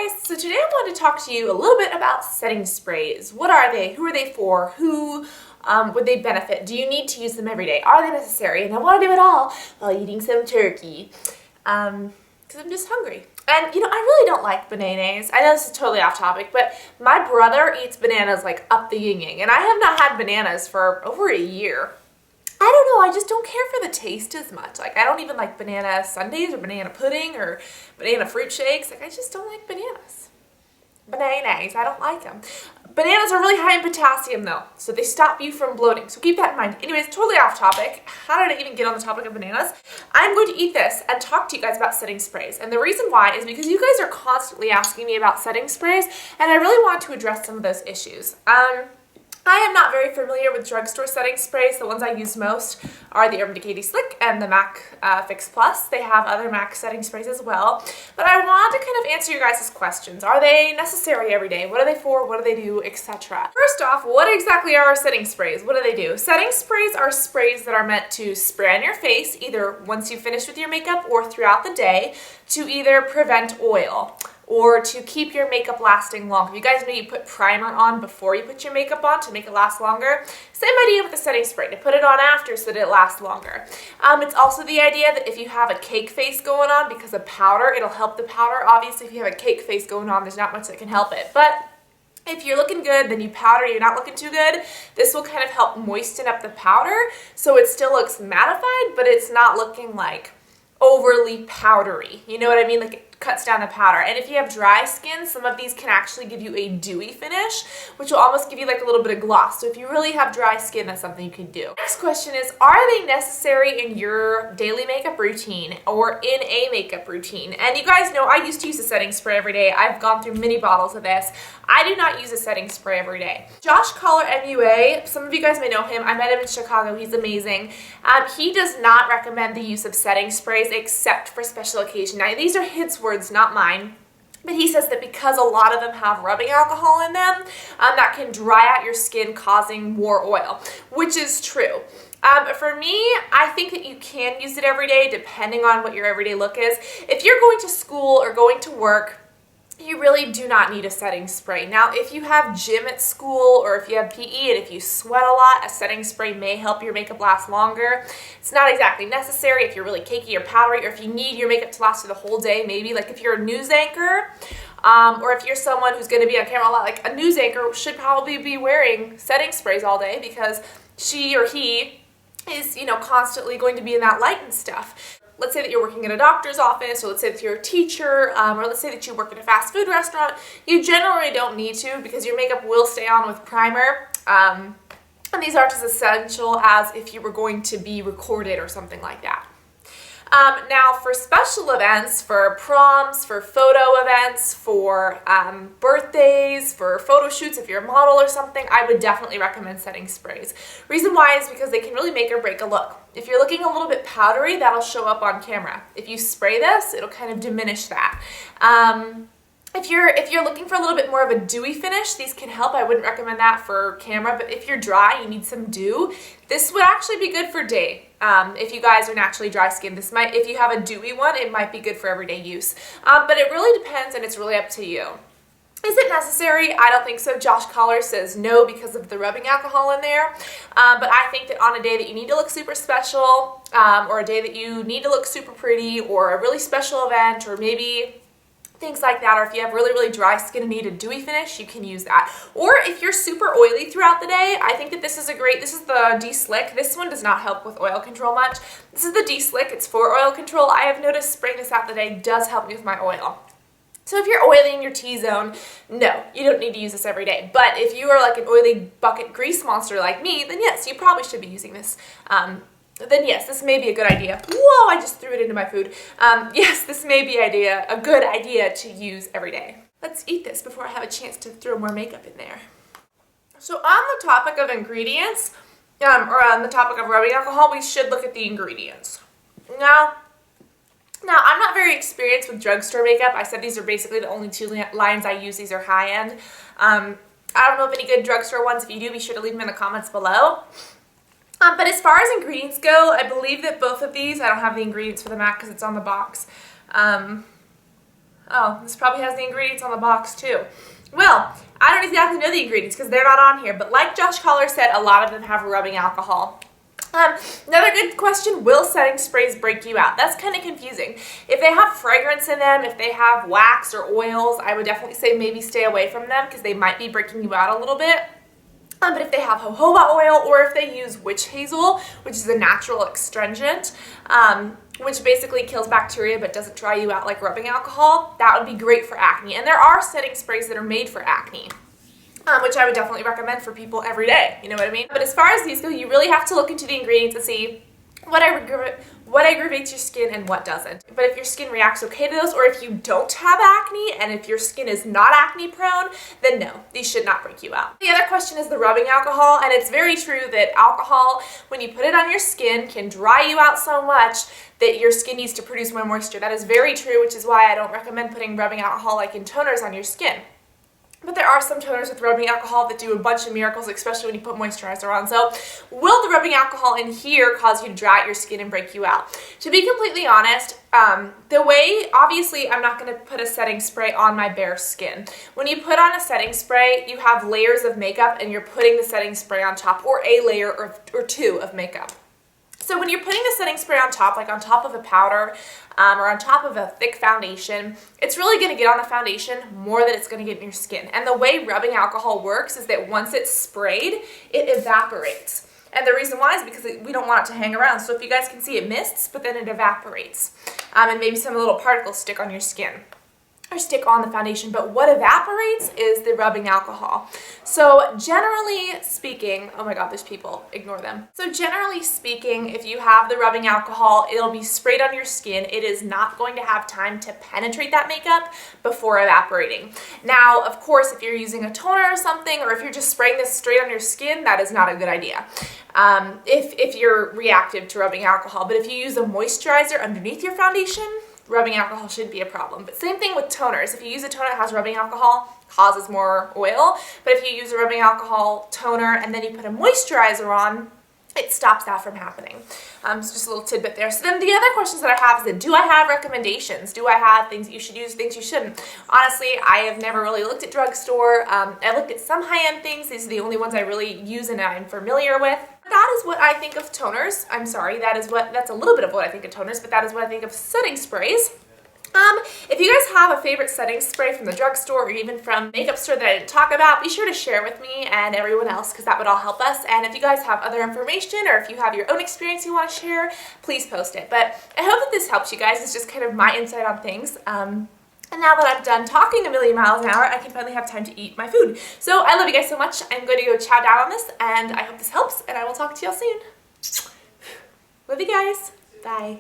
guys! So today I want to talk to you a little bit about setting sprays. What are they? Who are they for? Who would they benefit? Do you need to use them every day? Are they necessary? And I want to do it all while eating some turkey. Because I'm just hungry. And you know, I really don't like bananas. I know this is totally off topic, but my brother eats bananas like up the yin-yang. And I have not had bananas for over a year. I don't know, I just don't care for the taste as much. Like, I don't even like banana sundaes or banana pudding or banana fruit shakes. Like, I just don't like bananas. Bananas, I don't like them. Bananas are really high in potassium though, so they stop you from bloating. So keep that in mind. Anyways, totally off topic. How did I even get on the topic of bananas? I'm going to eat this and talk to you guys about setting sprays. And the reason why is because you guys are constantly asking me about setting sprays, and I really want to address some of those issues. I am not very familiar with drugstore setting sprays. The ones I use most are the Urban Decay Slick and the MAC Fix Plus. They have other MAC setting sprays as well. But I want to kind of answer you guys' questions. Are they necessary every day? What are they for? What do they do? Etc. First off, what exactly are setting sprays? What do they do? Setting sprays are sprays that are meant to spray on your face, either once you finish with your makeup or throughout the day, to either prevent oil or to keep your makeup lasting longer. You guys know you put primer on before you put your makeup on to make it last longer. Same idea with the setting spray, to put it on after so that it lasts longer. It's also the idea that if you have a cake face going on because of powder, it'll help the powder. Obviously, if you have a cake face going on, there's not much that can help it. But if you're looking good, then you powder, you're not looking too good, this will kind of help moisten up the powder so it still looks mattified, but it's not looking like overly powdery. You know what I mean? Like, it cuts down the powder. And if you have dry skin, some of these can actually give you a dewy finish, which will almost give you like a little bit of gloss. So if you really have dry skin, that's something you can do. Next question is, are they necessary in your daily makeup routine or in a makeup routine? And you guys know I used to use a setting spray every day. I've gone through many bottles of this. I do not use a setting spray every day. Josh Collar MUA, some of you guys may know him. I met him in Chicago. He's amazing. He does not recommend the use of setting sprays except for special occasion. Now, these are his words, not mine. But he says that because a lot of them have rubbing alcohol in them, that can dry out your skin, causing more oil, which is true. For me, I think that you can use it every day depending on what your everyday look is. If you're going to school or going to work, you really do not need a setting spray. Now, if you have gym at school or if you have PE and if you sweat a lot, a setting spray may help your makeup last longer. It's not exactly necessary if you're really cakey or powdery, or if you need your makeup to last through the whole day, maybe. Like if you're a news anchor, or if you're someone who's going to be on camera a lot, like a news anchor should probably be wearing setting sprays all day because she or he is, you know, constantly going to be in that light and stuff. Let's say that you're working in a doctor's office, or let's say that you're a teacher, or let's say that you work at a fast food restaurant. You generally don't need to because your makeup will stay on with primer. And these aren't as essential as if you were going to be recorded or something like that. Now, for special events, for proms, for photo events, for birthdays, for photo shoots, if you're a model or something, I would definitely recommend setting sprays. Reason why is because they can really make or break a look. If you're looking a little bit powdery, that'll show up on camera. If you spray this, it'll kind of diminish that. If you're looking for a little bit more of a dewy finish, these can help. I wouldn't recommend that for camera, but if you're dry, you need some dew, this would actually be good for day. If you guys are naturally dry skinned, if you have a dewy one, it might be good for everyday use. But it really depends, and it's really up to you. Is it necessary? I don't think so. Josh Collar says no because of the rubbing alcohol in there. But I think that on a day that you need to look super special, or a day that you need to look super pretty, or a really special event, or maybe things like that, or if you have really, really dry skin and need a dewy finish, you can use that. Or if you're super oily throughout the day, I think that this is the D-Slick. This one does not help with oil control much. This is the D-Slick. It's for oil control. I have noticed spraying this out the day does help me with my oil. So if you're oily in your T-zone, no, you don't need to use this every day. But if you are like an oily bucket grease monster like me, then yes, you probably should be using this. Then yes, this may be a good idea. Whoa, I just threw it into my food. Yes, this may be a good idea to use every day. Let's eat this before I have a chance to throw more makeup in there. So on the topic of ingredients, or on the topic of rubbing alcohol, we should look at the ingredients. Now, I'm not very experienced with drugstore makeup. I said these are basically the only two lines I use. These are high-end. I don't know of any good drugstore ones. If you do, be sure to leave them in the comments below. But as far as ingredients go, I believe that both of these, I don't have the ingredients for the MAC because it's on the box. Oh, this probably has the ingredients on the box too. Well, I don't exactly know the ingredients because they're not on here, but like Josh Collar said, a lot of them have rubbing alcohol. Another good question, will setting sprays break you out? That's kind of confusing. If they have fragrance in them, if they have wax or oils, I would definitely say maybe stay away from them because they might be breaking you out a little bit. But if they have jojoba oil or if they use witch hazel, which is a natural astringent, which basically kills bacteria but doesn't dry you out like rubbing alcohol, that would be great for acne. And there are setting sprays that are made for acne, which I would definitely recommend for people every day, you know what I mean? But as far as these go, you really have to look into the ingredients and see what aggravates your skin and what doesn't. But if your skin reacts okay to those, or if you don't have acne and if your skin is not acne prone, then no, these should not break you out. The other question is the rubbing alcohol, and it's very true that alcohol, when you put it on your skin, can dry you out so much that your skin needs to produce more moisture. That is very true, which is why I don't recommend putting rubbing alcohol like in toners on your skin. But there are some toners with rubbing alcohol that do a bunch of miracles, especially when you put moisturizer on. So will the rubbing alcohol in here cause you to dry out your skin and break you out? To be completely honest, obviously I'm not going to put a setting spray on my bare skin. When you put on a setting spray, you have layers of makeup and you're putting the setting spray on top, or a layer or two of makeup. So when you're putting the setting spray on top, like on top of a powder or on top of a thick foundation, it's really going to get on the foundation more than it's going to get in your skin. And the way rubbing alcohol works is that once it's sprayed, it evaporates. And the reason why is because we don't want it to hang around. So if you guys can see, it mists, but then it evaporates. And maybe some little particles stick on your skin or stick on the foundation, but what evaporates is the rubbing alcohol. So generally speaking, oh my god, there's people, ignore them. So generally speaking, if you have the rubbing alcohol, it'll be sprayed on your skin. It is not going to have time to penetrate that makeup before evaporating. Now, of course, if you're using a toner or something, or if you're just spraying this straight on your skin, that is not a good idea. If you're reactive to rubbing alcohol, but if you use a moisturizer underneath your foundation, rubbing alcohol shouldn't be a problem. But same thing with toners. If you use a toner that has rubbing alcohol, causes more oil. But if you use a rubbing alcohol toner and then you put a moisturizer on, it stops that from happening. So just a little tidbit there. So then the other questions that I have is that, do I have recommendations? Do I have things that you should use, things you shouldn't? Honestly, I have never really looked at drugstore. I looked at some high-end things. These are the only ones I really use and I'm familiar with. That is what I think of toners. I'm sorry, that's a little bit of what I think of toners, but that is what I think of setting sprays. If you guys have a favorite setting spray from the drugstore or even from makeup store that I didn't talk about, be sure to share with me and everyone else because that would all help us. And if you guys have other information or if you have your own experience you want to share, please post it. But I hope that this helps you guys. It's just kind of my insight on things. And now that I'm done talking a million miles an hour, I can finally have time to eat my food. So I love you guys so much. I'm going to go chow down on this, and I hope this helps, and I will talk to y'all soon. Love you guys. Bye.